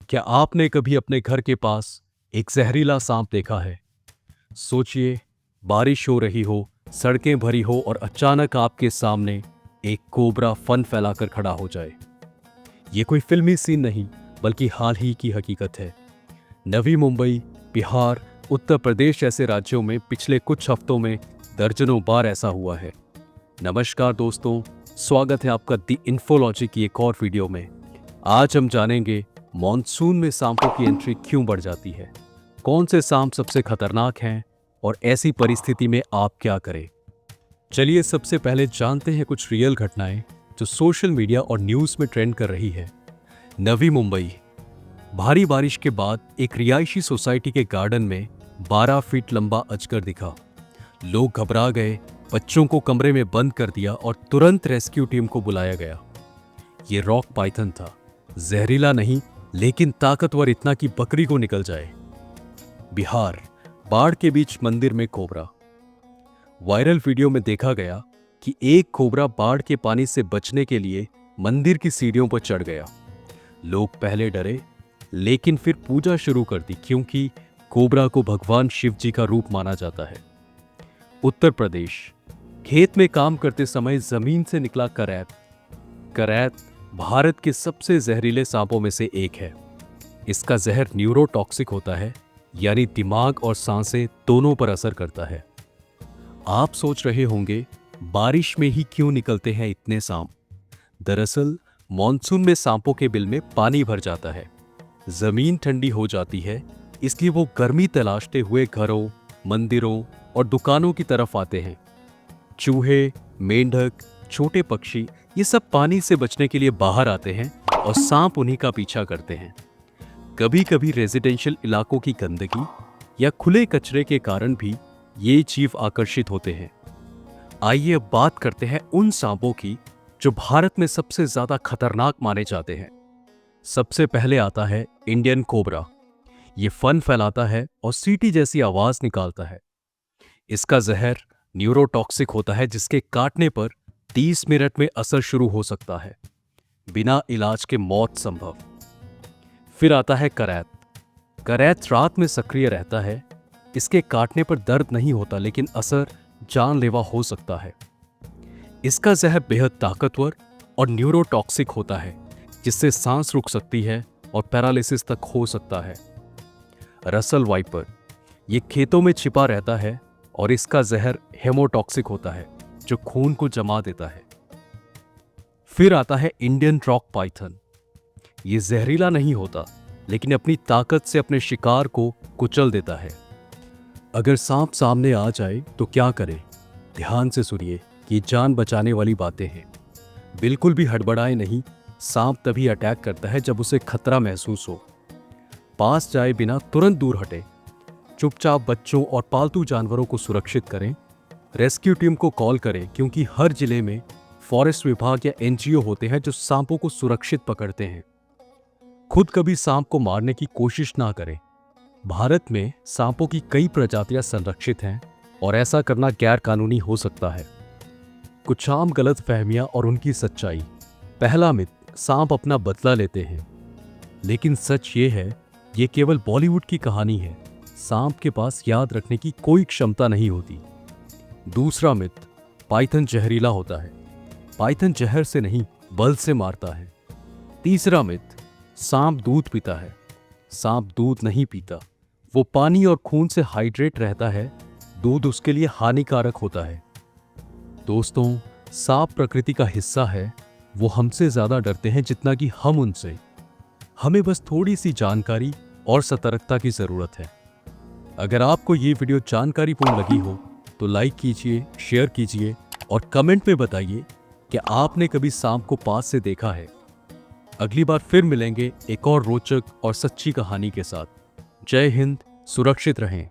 क्या आपने कभी अपने घर के पास एक जहरीला सांप देखा है? सोचिए, बारिश हो रही हो, सड़कें भरी हो और अचानक आपके सामने एक कोबरा फन फैलाकर खड़ा हो जाए। ये कोई फिल्मी सीन नहीं, बल्कि हाल ही की हकीकत है। नवी मुंबई, बिहार, उत्तर प्रदेश जैसे राज्यों में पिछले कुछ हफ्तों में दर्जनों बार ऐसा हुआ है। नमस्कार दोस्तों, स्वागत है आपका दी इन्फोलॉजी की एक और वीडियो में। आज हम जानेंगे मॉनसून में सांपों की एंट्री क्यों बढ़ जाती है, कौन से सांप सबसे खतरनाक हैं और ऐसी परिस्थिति में आप क्या करें। चलिए सबसे पहले जानते हैं कुछ रियल घटनाएं जो सोशल मीडिया और न्यूज़ में ट्रेंड कर रही है। नवी मुंबई, भारी बारिश के बाद एक रिहायशी सोसाइटी के गार्डन में 12 फीट लंबा अजगर दिखा। लोग घबरा गए, बच्चों को कमरे में बंद कर दिया और तुरंत रेस्क्यू टीम को बुलाया गया। ये रॉक पाइथन था, जहरीला नहीं लेकिन ताकतवर इतना कि बकरी को निकल जाए। बिहार, बाढ़ के बीच मंदिर में कोबरा। वायरल वीडियो में देखा गया कि एक कोबरा बाढ़ के पानी से बचने के लिए मंदिर की सीढ़ियों पर चढ़ गया। लोग पहले डरे, लेकिन फिर पूजा शुरू कर दी क्योंकि कोबरा को भगवान शिव जी का रूप माना जाता है। उत्तर प्रदेश, खेत में काम करते समय जमीन से निकला करैत। करैत भारत के सबसे जहरीले सांपों में से एक है। इसका जहर न्यूरोटॉक्सिक होता है, यानी दिमाग और सांसें दोनों पर असर करता है। आप सोच रहे होंगे, बारिश में ही क्यों निकलते हैं इतने सांप? दरअसल मॉनसून में सांपों के बिल में पानी भर जाता है, जमीन ठंडी हो जाती है, इसलिए वो गर्मी तलाशते हुए घरों, मंदिरों और दुकानों की तरफ आते हैं। चूहे, मेंढक, छोटे पक्षी ये सब पानी से बचने के लिए बाहर आते हैं और सांप उन्हीं का पीछा करते हैं। कभी कभी रेजिडेंशियल इलाकों की गंदगी या खुले कचरे के कारण भी ये जीव आकर्षित होते हैं। आइए अब बात करते हैं उन सांपों की जो भारत में सबसे ज्यादा खतरनाक माने जाते हैं। सबसे पहले आता है इंडियन कोबरा। ये फन फैलाता है और सीटी जैसी आवाज निकालता है। इसका जहर न्यूरोटॉक्सिक होता है, जिसके काटने पर 30 मिनट में असर शुरू हो सकता है, बिना इलाज के मौत संभव। फिर आता है करैत। करैत रात में सक्रिय रहता है। इसके काटने पर दर्द नहीं होता, लेकिन असर जानलेवा हो सकता है। इसका जहर बेहद ताकतवर और न्यूरोटॉक्सिक होता है, जिससे सांस रुक सकती है और पैरालिसिस तक हो सकता है। रसल वाइपर, ये खेतों में छिपा रहता है और इसका जहर हेमोटॉक्सिक होता है, जो खून को जमा देता है। फिर आता है इंडियन रॉक पाइथन। ये जहरीला नहीं होता, लेकिन अपनी ताकत से अपने शिकार को कुचल देता है। अगर सांप सामने आ जाए तो क्या करें? ध्यान से सुनिए कि जान बचाने वाली बातें हैं। बिल्कुल भी हड़बड़ाए नहीं। सांप तभी अटैक करता है जब उसे खतरा महसूस हो। पास जाए बिना तुरंत दूर हटे। चुपचाप बच्चों और पालतू जानवरों को सुरक्षित करें। रेस्क्यू टीम को कॉल करें, क्योंकि हर जिले में फॉरेस्ट विभाग या एनजीओ होते हैं जो सांपों को सुरक्षित पकड़ते हैं। खुद कभी सांप को मारने की कोशिश ना करें। भारत में सांपों की कई प्रजातियां संरक्षित हैं और ऐसा करना गैर कानूनी हो सकता है। कुछ आम गलत फहमियां और उनकी सच्चाई। पहला मिथ, सांप अपना बदला लेते हैं। लेकिन सच ये है, ये केवल बॉलीवुड की कहानी है। सांप के पास याद रखने की कोई क्षमता नहीं होती। दूसरा मिथ, पाइथन जहरीला होता है। पाइथन जहर से नहीं, बल से मारता है। तीसरा मिथ, सांप दूध पीता है। सांप दूध नहीं पीता, वो पानी और खून से हाइड्रेट रहता है। दूध उसके लिए हानिकारक होता है। दोस्तों, सांप प्रकृति का हिस्सा है। वो हमसे ज्यादा डरते हैं जितना कि हम उनसे। हमें बस थोड़ी सी जानकारी और सतर्कता की जरूरत है। अगर आपको ये वीडियो जानकारीपूर्ण लगी हो तो लाइक कीजिए, शेयर कीजिए और कमेंट में बताइए कि आपने कभी सांप को पास से देखा है। अगली बार फिर मिलेंगे एक और रोचक और सच्ची कहानी के साथ। जय हिंद, सुरक्षित रहें।